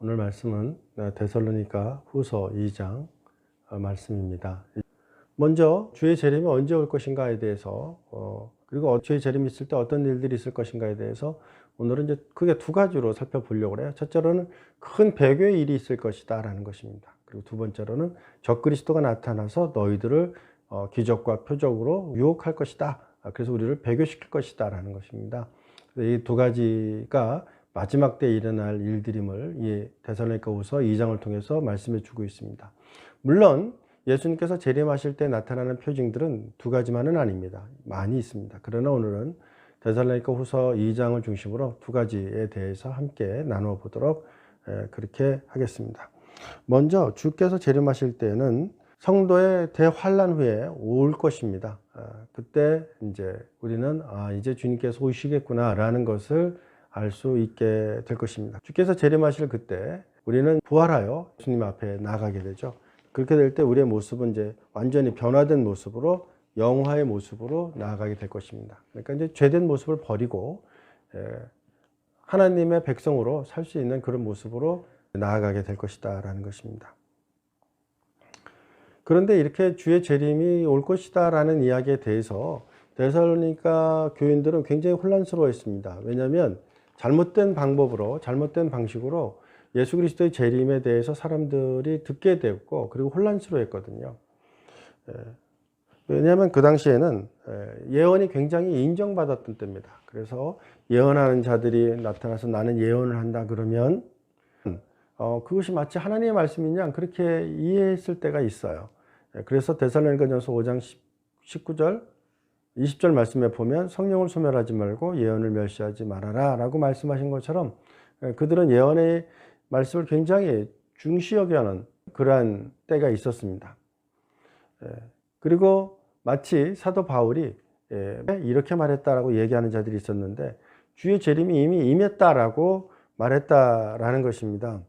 오늘 말씀은 데살로니가 후서 2장 말씀입니다. 먼저 주의 재림이 언제 올 것인가에 대해서 그리고 주의 재림이 있을 때 어떤 일들이 있을 것인가에 대해서 오늘은 이제 크게 두 가지로 살펴보려고 해요. 첫째로는 큰 배교의 일이 있을 것이다 라는 것입니다. 그리고 두 번째로는 적그리스도가 나타나서 너희들을 기적과 표적으로 유혹할 것이다. 그래서 우리를 배교시킬 것이다 라는 것입니다. 이 두 가지가 마지막 때 일어날 일들임을 이 데살로니가후서 2장을 통해서 말씀해 주고 있습니다. 물론 예수님께서 재림하실 때 나타나는 표징들은 두 가지만은 아닙니다. 많이 있습니다. 그러나 오늘은 데살로니가후서 2장을 중심으로 두 가지에 대해서 함께 나누어 보도록 그렇게 하겠습니다. 먼저 주께서 재림하실 때는 성도의 대환란 후에 올 것입니다. 그때 이제 우리는 이제 주님께서 오시겠구나라는 것을 알 수 있게 될 것입니다. 주께서 재림하실 그때 우리는 부활하여 주님 앞에 나가게 되죠. 그렇게 될 때 우리의 모습은 이제 완전히 변화된 모습으로 영화의 모습으로 나아가게 될 것입니다. 그러니까 이제 죄된 모습을 버리고 하나님의 백성으로 살 수 있는 그런 모습으로 나아가게 될 것이다 라는 것입니다. 그런데 이렇게 주의 재림이 올 것이다 라는 이야기에 대해서 데살로니가 교인들은 굉장히 혼란스러워했습니다. 왜냐하면 잘못된 방법으로, 잘못된 방식으로 예수 그리스도의 재림에 대해서 사람들이 듣게 되었고, 그리고 혼란스러워했거든요. 왜냐하면 그 당시에는 예언이 굉장히 인정받았던 때입니다. 그래서 예언하는 자들이 나타나서 나는 예언을 한다 그러면 그것이 마치 하나님의 말씀이냐 그렇게 이해했을 때가 있어요. 그래서 데살로니가전서 5장 19절 20절 말씀에 보면 성령을 소멸하지 말고 예언을 멸시하지 말아라 라고 말씀하신 것처럼 그들은 예언의 말씀을 굉장히 중시 여겨하는 그러한 때가 있었습니다. 그리고 마치 사도 바울이 이렇게 말했다라고 얘기하는 자들이 있었는데 주의 재림이 이미 임했다라고 말했다라는 것입니다.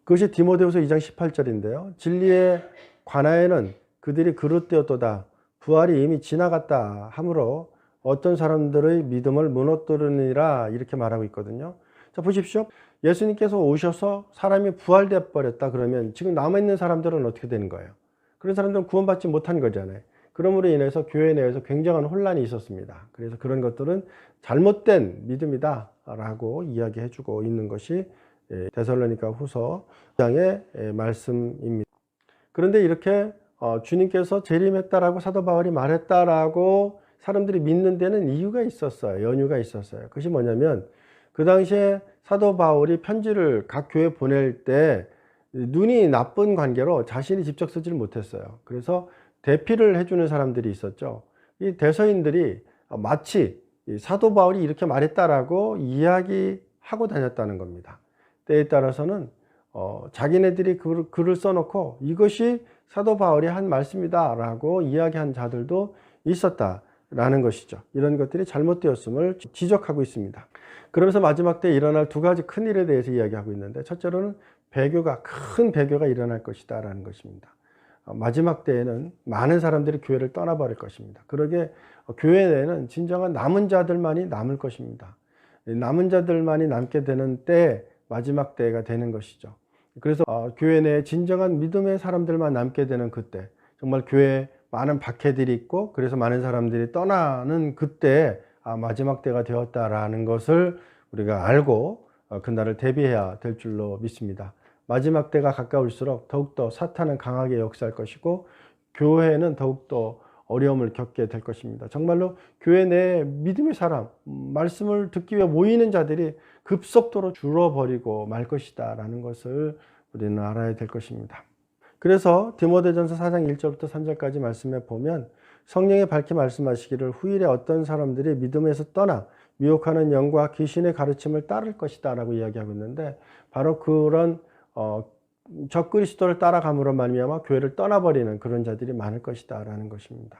그것이 디모데후서 2장 18절인데요. 진리의 관하에는 그들이 그릇되었도다. 부활이 이미 지나갔다 하므로 어떤 사람들의 믿음을 무너뜨리니라 이렇게 말하고 있거든요. 자, 보십시오. 예수님께서 오셔서 사람이 부활되어 버렸다 그러면 지금 남아있는 사람들은 어떻게 되는 거예요? 그런 사람들은 구원받지 못한 거잖아요. 그러므로 인해서 교회 내에서 굉장한 혼란이 있었습니다. 그래서 그런 것들은 잘못된 믿음이다 라고 이야기해 주고 있는 것이 데살로니가 후서 2장의 말씀입니다. 그런데 이렇게 주님께서 재림했다라고 사도 바울이 말했다라고 사람들이 믿는 데는 이유가 있었어요. 연유가 있었어요. 그것이 뭐냐면 그 당시에 사도 바울이 편지를 각 교회에 보낼 때 눈이 나쁜 관계로 자신이 직접 쓰지를 못했어요. 그래서 대피를 해주는 사람들이 있었죠. 이 대서인들이 마치 사도 바울이 이렇게 말했다라고 이야기하고 다녔다는 겁니다. 때에 따라서는 자기네들이 글을 써놓고 이것이 사도 바울이 한 말씀이다 라고 이야기한 자들도 있었다라는 것이죠. 이런 것들이 잘못되었음을 지적하고 있습니다. 그러면서 마지막 때 일어날 두 가지 큰 일에 대해서 이야기하고 있는데 첫째로는 큰 배교가 일어날 것이다 라는 것입니다. 마지막 때에는 많은 사람들이 교회를 떠나버릴 것입니다. 그러게 교회 내에는 진정한 남은 자들만이 남을 것입니다. 남은 자들만이 남게 되는 때 마지막 때가 되는 것이죠. 그래서 교회 내에 진정한 믿음의 사람들만 남게 되는 그때, 정말 교회에 많은 박해들이 있고 그래서 많은 사람들이 떠나는 그때 마지막 때가 되었다라는 것을 우리가 알고 그날을 대비해야 될 줄로 믿습니다. 마지막 때가 가까울수록 더욱더 사탄은 강하게 역사할 것이고 교회는 더욱더 어려움을 겪게 될 것입니다. 정말로 교회 내에 믿음의 사람, 말씀을 듣기 위해 모이는 자들이 급속도로 줄어버리고 말 것이다 라는 것을 우리는 알아야 될 것입니다. 그래서 디모데전서 4장 1절부터 3절까지 말씀해 보면 성령이 밝히 말씀하시기를 후일에 어떤 사람들이 믿음에서 떠나 미혹하는 영과 귀신의 가르침을 따를 것이다 라고 이야기하고 있는데 바로 그런 적그리스도를 따라감으로 말미암아 교회를 떠나버리는 그런 자들이 많을 것이다 라는 것입니다.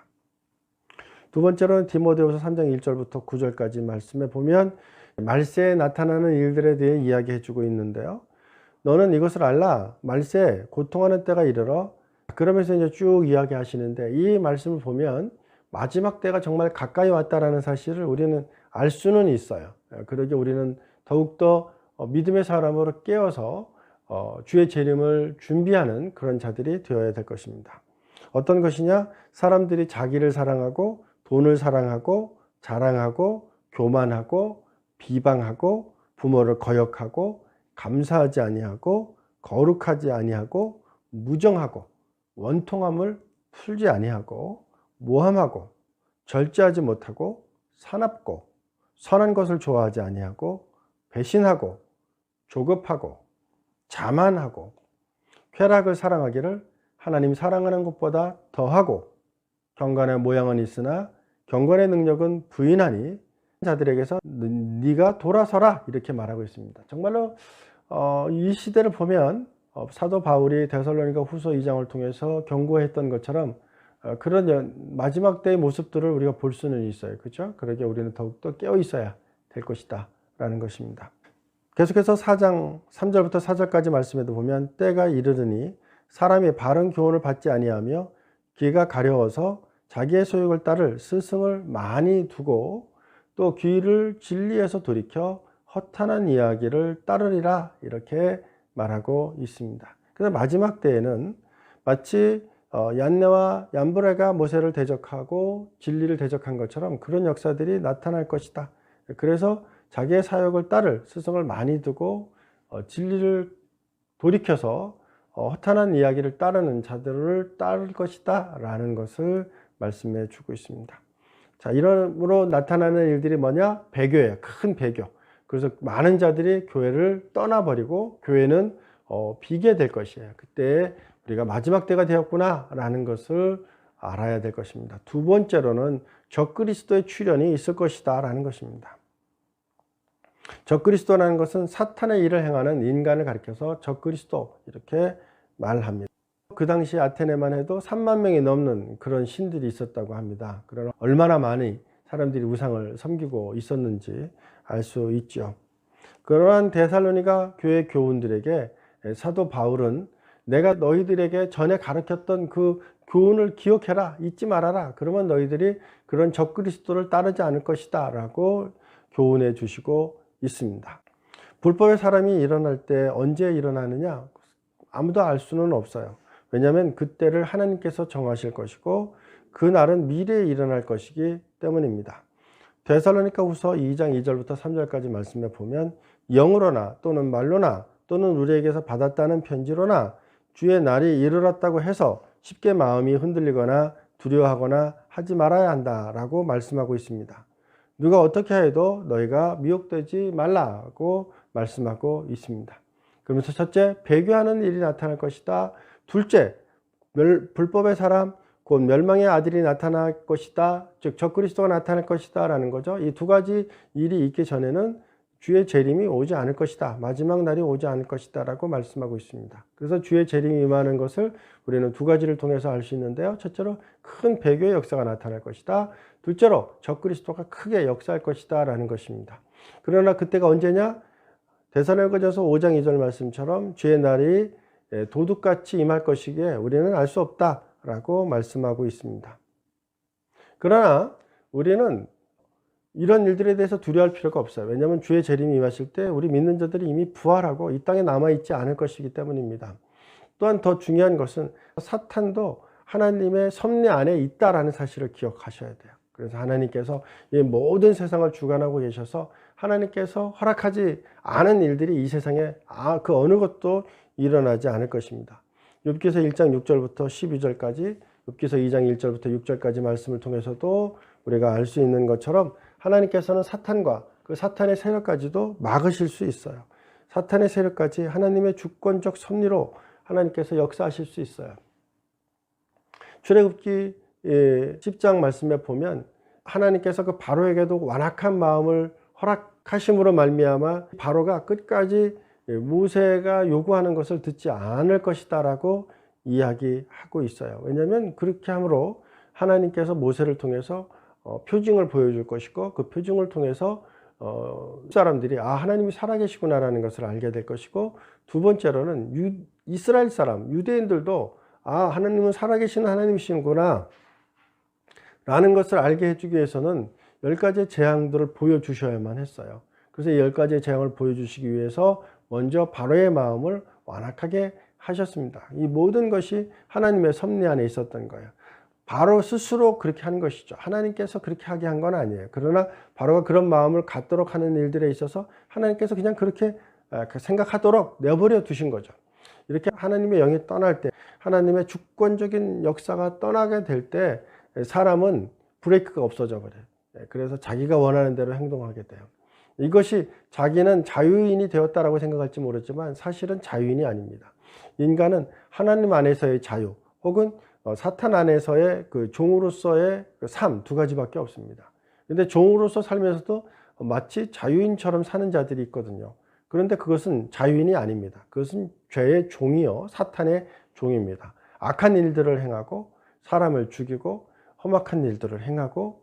두 번째로는 디모데후서 3장 1절부터 9절까지 말씀해 보면 말세에 나타나는 일들에 대해 이야기해 주고 있는데요. 너는 이것을 알라. 말세에 고통하는 때가 이르러. 그러면서 이제 쭉 이야기하시는데 이 말씀을 보면 마지막 때가 정말 가까이 왔다라는 사실을 우리는 알 수는 있어요. 그러기 우리는 더욱더 믿음의 사람으로 깨어서 주의 재림을 준비하는 그런 자들이 되어야 될 것입니다. 어떤 것이냐? 사람들이 자기를 사랑하고 돈을 사랑하고 자랑하고 교만하고 비방하고 부모를 거역하고 감사하지 아니하고 거룩하지 아니하고 무정하고 원통함을 풀지 아니하고 모함하고 절제하지 못하고 사납고 선한 것을 좋아하지 아니하고 배신하고 조급하고 자만하고 쾌락을 사랑하기를 하나님 사랑하는 것보다 더하고 경건의 모양은 있으나 경건의 능력은 부인하니 자들에게서 네가 돌아서라 이렇게 말하고 있습니다. 정말로 이 시대를 보면 사도 바울이 데살로니가 후서 2장을 통해서 경고했던 것처럼 그런 마지막 때의 모습들을 우리가 볼 수는 있어요. 그렇죠? 그러게 우리는 더욱더 깨어 있어야 될 것이다 라는 것입니다. 계속해서 4장 3절부터 4절까지 말씀에도 보면 때가 이르르니 사람이 바른 교훈을 받지 아니하며 귀가 가려워서 자기의 소욕을 따를 스승을 많이 두고 또 귀를 진리에서 돌이켜 허탄한 이야기를 따르리라 이렇게 말하고 있습니다. 그래서 마지막 때에는 마치 얀네와 얀브레가 모세를 대적하고 진리를 대적한 것처럼 그런 역사들이 나타날 것이다. 그래서 자기의 사역을 따를 스승을 많이 두고 진리를 돌이켜서 허탄한 이야기를 따르는 자들을 따를 것이다 라는 것을 말씀해 주고 있습니다. 자, 이러므로 나타나는 일들이 뭐냐? 배교예요. 큰 배교. 그래서 많은 자들이 교회를 떠나버리고 교회는 비게 될 것이에요. 그때 우리가 마지막 때가 되었구나 라는 것을 알아야 될 것입니다. 두 번째로는 적그리스도의 출현이 있을 것이다 라는 것입니다. 적그리스도라는 것은 사탄의 일을 행하는 인간을 가리켜서 적그리스도 이렇게 말합니다. 그 당시 아테네만 해도 3만 명이 넘는 그런 신들이 있었다고 합니다. 그러나 얼마나 많이 사람들이 우상을 섬기고 있었는지 알 수 있죠. 그러한 데살로니가 교회 교훈들에게 사도 바울은 내가 너희들에게 전에 가르쳤던 그 교훈을 기억해라, 잊지 말아라. 그러면 너희들이 그런 적그리스도를 따르지 않을 것이다 라고 교훈해 주시고 있습니다. 불법의 사람이 일어날 때 언제 일어나느냐? 아무도 알 수는 없어요. 왜냐하면 그때를 하나님께서 정하실 것이고 그날은 미래에 일어날 것이기 때문입니다. 데살로니가 후서 2장 2절부터 3절까지 말씀해 보면 영으로나 또는 말로나 또는 우리에게서 받았다는 편지로나 주의 날이 이르렀다고 해서 쉽게 마음이 흔들리거나 두려워하거나 하지 말아야 한다라고 말씀하고 있습니다. 누가 어떻게 해도 너희가 미혹되지 말라고 말씀하고 있습니다. 그러면서 첫째, 배교하는 일이 나타날 것이다. 둘째, 불법의 사람, 곧 멸망의 아들이 나타날 것이다. 즉 적그리스도가 나타날 것이다 라는 거죠. 이 두 가지 일이 있기 전에는 주의 재림이 오지 않을 것이다. 마지막 날이 오지 않을 것이다 라고 말씀하고 있습니다. 그래서 주의 재림이 임하는 것을 우리는 두 가지를 통해서 알 수 있는데요. 첫째로 큰 배교의 역사가 나타날 것이다. 둘째로 적그리스도가 크게 역사할 것이다 라는 것입니다. 그러나 그때가 언제냐? 데살로니가전서 5장 2절 말씀처럼 주의 날이 도둑같이 임할 것이기에 우리는 알 수 없다 라고 말씀하고 있습니다. 그러나 우리는 이런 일들에 대해서 두려워할 필요가 없어요. 왜냐하면 주의 재림이 임하실 때 우리 믿는 자들이 이미 부활하고 이 땅에 남아있지 않을 것이기 때문입니다. 또한 더 중요한 것은 사탄도 하나님의 섭리 안에 있다라는 사실을 기억하셔야 돼요. 그래서 하나님께서 이 모든 세상을 주관하고 계셔서 하나님께서 허락하지 않은 일들이 이 세상에 그 어느 것도 일어나지 않을 것입니다. 욥기서 1장 6절부터 12절까지, 욥기서 2장 1절부터 6절까지 말씀을 통해서도 우리가 알 수 있는 것처럼 하나님께서는 사탄과 그 사탄의 세력까지도 막으실 수 있어요. 사탄의 세력까지 하나님의 주권적 섭리로 하나님께서 역사하실 수 있어요. 출애굽기 10장 말씀에 보면 하나님께서 그 바로에게도 완악한 마음을 허락하심으로 말미암아 바로가 끝까지 모세가 요구하는 것을 듣지 않을 것이다 라고 이야기하고 있어요. 왜냐하면 그렇게 함으로 하나님께서 모세를 통해서 표징을 보여줄 것이고 그 표징을 통해서 사람들이 하나님이 살아계시구나 라는 것을 알게 될 것이고, 두 번째로는 이스라엘 사람, 유대인들도 하나님은 살아계시는 하나님이시구나 라는 것을 알게 해주기 위해서는 10가지의 재앙들을 보여주셔야만 했어요. 그래서 10가지의 재앙을 보여주시기 위해서 먼저 바로의 마음을 완악하게 하셨습니다. 이 모든 것이 하나님의 섭리 안에 있었던 거예요. 바로 스스로 그렇게 하는 것이죠. 하나님께서 그렇게 하게 한 건 아니에요. 그러나 바로가 그런 마음을 갖도록 하는 일들에 있어서 하나님께서 그냥 그렇게 생각하도록 내버려 두신 거죠. 이렇게 하나님의 영이 떠날 때, 하나님의 주권적인 역사가 떠나게 될 때 사람은 브레이크가 없어져 버려요. 그래서 자기가 원하는 대로 행동하게 돼요. 이것이 자기는 자유인이 되었다라고 생각할지 모르지만 사실은 자유인이 아닙니다. 인간은 하나님 안에서의 자유 혹은 사탄 안에서의 그 종으로서의 삶 두 가지밖에 없습니다. 근데 종으로서 살면서도 마치 자유인처럼 사는 자들이 있거든요. 그런데 그것은 자유인이 아닙니다. 그것은 죄의 종이요, 사탄의 종입니다. 악한 일들을 행하고 사람을 죽이고 험악한 일들을 행하고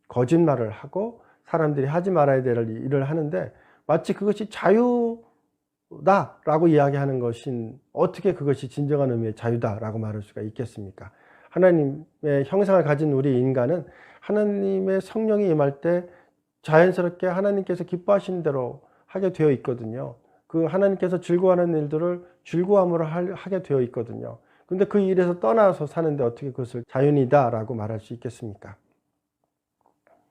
거짓말을 하고 사람들이 하지 말아야 될 일을 하는데 마치 그것이 자유다라고 이야기하는 것인, 어떻게 그것이 진정한 의미의 자유다라고 말할 수가 있겠습니까? 하나님의 형상을 가진 우리 인간은 하나님의 성령이 임할 때 자연스럽게 하나님께서 기뻐하시는 대로 하게 되어 있거든요. 그 하나님께서 즐거워하는 일들을 즐거움으로 하게 되어 있거든요. 근데 그 일에서 떠나서 사는데 어떻게 그것을 자유이다라고 말할 수 있겠습니까?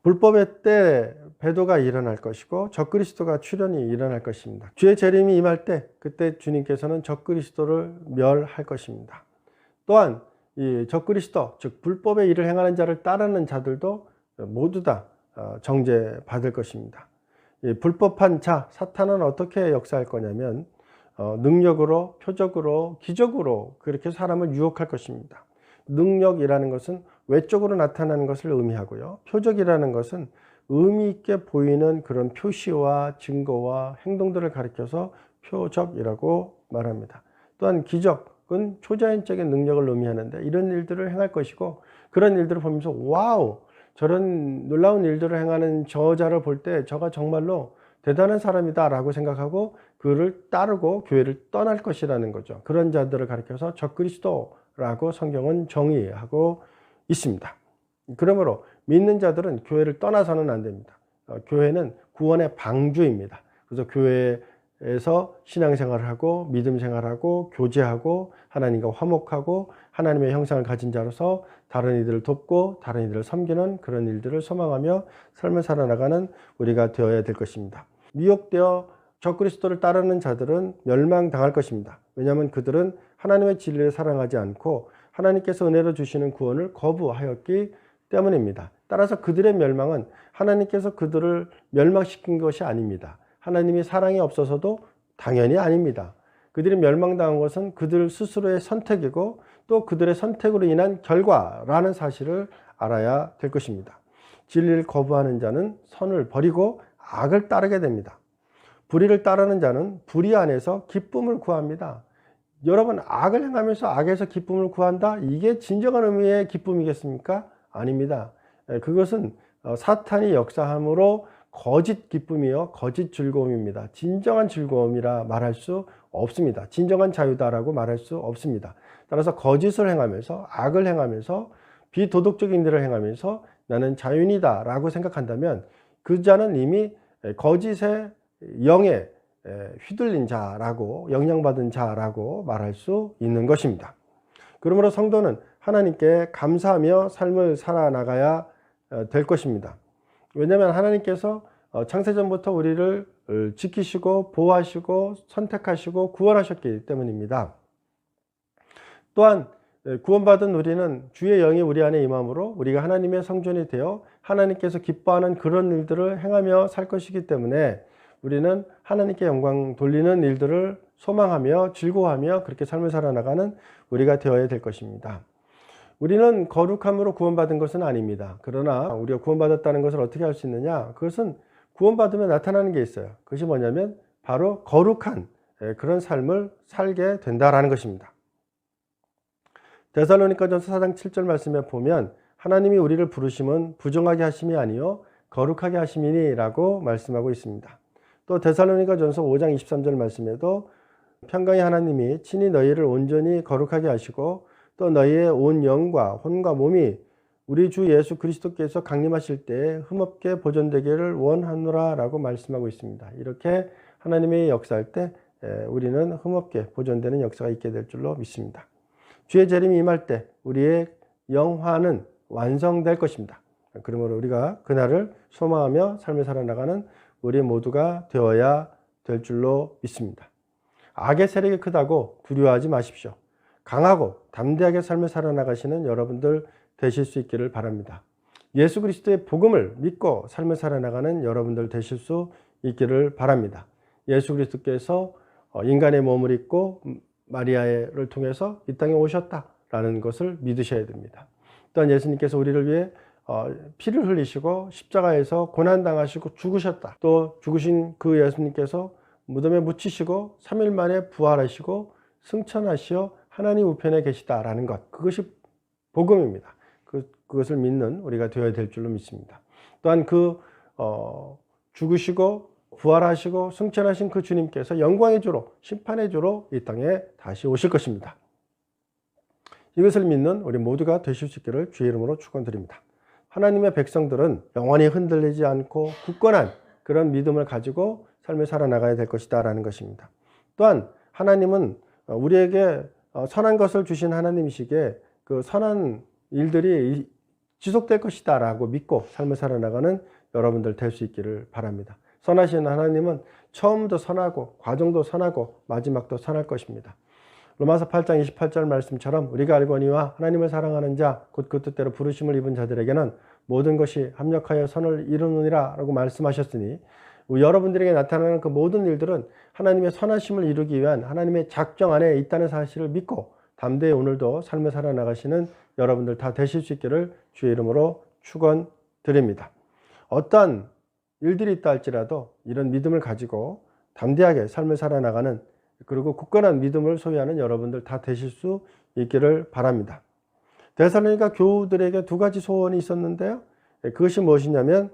불법의 때 배도가 일어날 것이고 적그리스도가 출현이 일어날 것입니다. 주의 재림이 임할 때 그때 주님께서는 적그리스도를 멸할 것입니다. 또한 이 적그리스도, 즉 불법의 일을 행하는 자를 따르는 자들도 모두 다 정죄받을 것입니다. 이 불법한 자 사탄은 어떻게 역사할 거냐면 능력으로, 표적으로, 기적으로 그렇게 사람을 유혹할 것입니다. 능력이라는 것은 외적으로 나타나는 것을 의미하고요. 표적이라는 것은 의미 있게 보이는 그런 표시와 증거와 행동들을 가리켜서 표적이라고 말합니다. 또한 기적은 초자연적인 능력을 의미하는데 이런 일들을 행할 것이고, 그런 일들을 보면서 와우, 저런 놀라운 일들을 행하는 저자를 볼 때 저가 정말로 대단한 사람이다 라고 생각하고 그를 따르고 교회를 떠날 것이라는 거죠. 그런 자들을 가리켜서 적그리스도라고 성경은 정의하고 있습니다. 그러므로 믿는 자들은 교회를 떠나서는 안 됩니다. 교회는 구원의 방주입니다. 그래서 교회에서 신앙생활을 하고 믿음 생활하고 교제하고 하나님과 화목하고 하나님의 형상을 가진 자로서 다른 이들을 돕고 다른 이들을 섬기는 그런 일들을 소망하며 삶을 살아나가는 우리가 되어야 될 것입니다. 미혹되어 적그리스도를 따르는 자들은 멸망당할 것입니다. 왜냐하면 그들은 하나님의 진리를 사랑하지 않고 하나님께서 은혜로 주시는 구원을 거부하였기 때문입니다. 따라서 그들의 멸망은 하나님께서 그들을 멸망시킨 것이 아닙니다. 하나님이 사랑이 없어서도 당연히 아닙니다. 그들이 멸망당한 것은 그들 스스로의 선택이고 또 그들의 선택으로 인한 결과라는 사실을 알아야 될 것입니다. 진리를 거부하는 자는 선을 버리고 악을 따르게 됩니다. 불의를 따르는 자는 불의 안에서 기쁨을 구합니다. 여러분, 악을 행하면서 악에서 기쁨을 구한다? 이게 진정한 의미의 기쁨이겠습니까? 아닙니다. 그것은 사탄이 역사함으로 거짓 기쁨이요, 거짓 즐거움입니다. 진정한 즐거움이라 말할 수 없습니다. 진정한 자유다라고 말할 수 없습니다. 따라서 거짓을 행하면서 악을 행하면서 비도덕적인 일을 행하면서 나는 자유인이다 라고 생각한다면 그 자는 이미 거짓의 영에 휘둘린 자라고, 영향받은 자라고 말할 수 있는 것입니다. 그러므로 성도는 하나님께 감사하며 삶을 살아나가야 될 것입니다. 왜냐하면 하나님께서 창세전부터 우리를 지키시고 보호하시고 선택하시고 구원하셨기 때문입니다. 또한 구원받은 우리는 주의 영이 우리 안에 임함으로 우리가 하나님의 성전이 되어 하나님께서 기뻐하는 그런 일들을 행하며 살 것이기 때문에 우리는 하나님께 영광 돌리는 일들을 소망하며 즐거워하며 그렇게 삶을 살아나가는 우리가 되어야 될 것입니다. 우리는 거룩함으로 구원받은 것은 아닙니다. 그러나 우리가 구원받았다는 것을 어떻게 할 수 있느냐? 그것은 구원받으면 나타나는 게 있어요. 그것이 뭐냐면 바로 거룩한 그런 삶을 살게 된다라는 것입니다. 데살로니가전서 4장 7절 말씀에 보면 하나님이 우리를 부르심은 부정하게 하심이 아니요 거룩하게 하심이니 라고 말씀하고 있습니다. 또 데살로니가전서 5장 23절 말씀에도 평강의 하나님이 친히 너희를 온전히 거룩하게 하시고 또 너희의 온 영과 혼과 몸이 우리 주 예수 그리스도께서 강림하실 때 흠없게 보존되기를 원하노라 라고 말씀하고 있습니다. 이렇게 하나님의 역사할 때 우리는 흠없게 보존되는 역사가 있게 될 줄로 믿습니다. 주의 재림이 임할 때 우리의 영화는 완성될 것입니다. 그러므로 우리가 그날을 소망하며 삶을 살아나가는 우리 모두가 되어야 될 줄로 믿습니다. 악의 세력이 크다고 두려워하지 마십시오. 강하고 담대하게 삶을 살아나가시는 여러분들 되실 수 있기를 바랍니다. 예수 그리스도의 복음을 믿고 삶을 살아나가는 여러분들 되실 수 있기를 바랍니다. 예수 그리스도께서 인간의 몸을 입고 마리아를 통해서 이 땅에 오셨다라는 것을 믿으셔야 됩니다. 또한 예수님께서 우리를 위해 피를 흘리시고 십자가에서 고난당하시고 죽으셨다. 또 죽으신 그 예수님께서 무덤에 묻히시고 3일 만에 부활하시고 승천하시어 하나님 우편에 계시다라는 것, 그것이 복음입니다. 그것을 믿는 우리가 되어야 될 줄로 믿습니다. 또한 죽으시고 부활하시고 승천하신 그 주님께서 영광의 주로 심판의 주로 이 땅에 다시 오실 것입니다. 이것을 믿는 우리 모두가 되실 수 있기를 주의 이름으로 축원드립니다. 하나님의 백성들은 영원히 흔들리지 않고 굳건한 그런 믿음을 가지고 삶을 살아나가야 될 것이다 라는 것입니다. 또한 하나님은 우리에게 선한 것을 주신 하나님이시기에 그 선한 일들이 지속될 것이다 라고 믿고 삶을 살아나가는 여러분들 될 수 있기를 바랍니다. 선하신 하나님은 처음도 선하고 과정도 선하고 마지막도 선할 것입니다. 로마서 8장 28절 말씀처럼 우리가 알거니와 하나님을 사랑하는 자 곧 그 뜻대로 부르심을 입은 자들에게는 모든 것이 합력하여 선을 이루느니라 라고 말씀하셨으니 여러분들에게 나타나는 그 모든 일들은 하나님의 선하심을 이루기 위한 하나님의 작정 안에 있다는 사실을 믿고 담대히 오늘도 삶을 살아나가시는 여러분들 다 되실 수 있기를 주의 이름으로 축원드립니다. 어떤 일들이 있다 할지라도 이런 믿음을 가지고 담대하게 삶을 살아나가는 그리고 굳건한 믿음을 소유하는 여러분들 다 되실 수 있기를 바랍니다. 데살로니가 교우들에게 두 가지 소원이 있었는데요. 그것이 무엇이냐면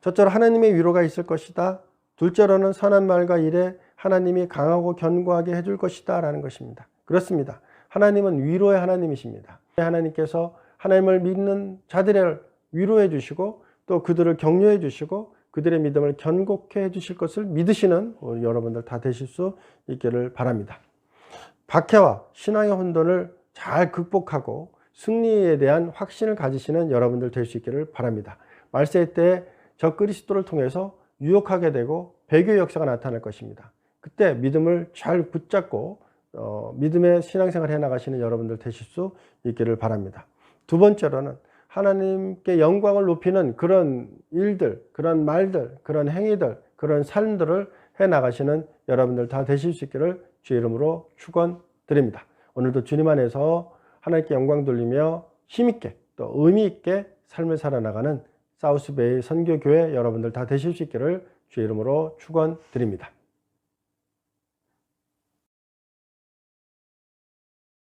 첫째로 하나님의 위로가 있을 것이다. 둘째로는 선한 말과 일에 하나님이 강하고 견고하게 해줄 것이다 라는 것입니다. 그렇습니다. 하나님은 위로의 하나님이십니다. 하나님께서 하나님을 믿는 자들을 위로해 주시고 또 그들을 격려해 주시고 그들의 믿음을 견고케 해 주실 것을 믿으시는 여러분들 다 되실 수 있기를 바랍니다. 박해와 신앙의 혼돈을 잘 극복하고 승리에 대한 확신을 가지시는 여러분들 될 수 있기를 바랍니다. 말세 때 적그리스도를 통해서 유혹하게 되고 배교의 역사가 나타날 것입니다. 그때 믿음을 잘 붙잡고 믿음의 신앙생활을 해나가시는 여러분들 되실 수 있기를 바랍니다. 두 번째로는 하나님께 영광을 높이는 그런 일들, 그런 말들, 그런 행위들, 그런 삶들을 해나가시는 여러분들 다 되실 수 있기를 주의 이름으로 축원드립니다. 오늘도 주님 안에서 하나님께 영광 돌리며 힘있게 또 의미있게 삶을 살아나가는 사우스베이 선교교회 여러분들 다 되실 수 있기를 주의 이름으로 축원드립니다.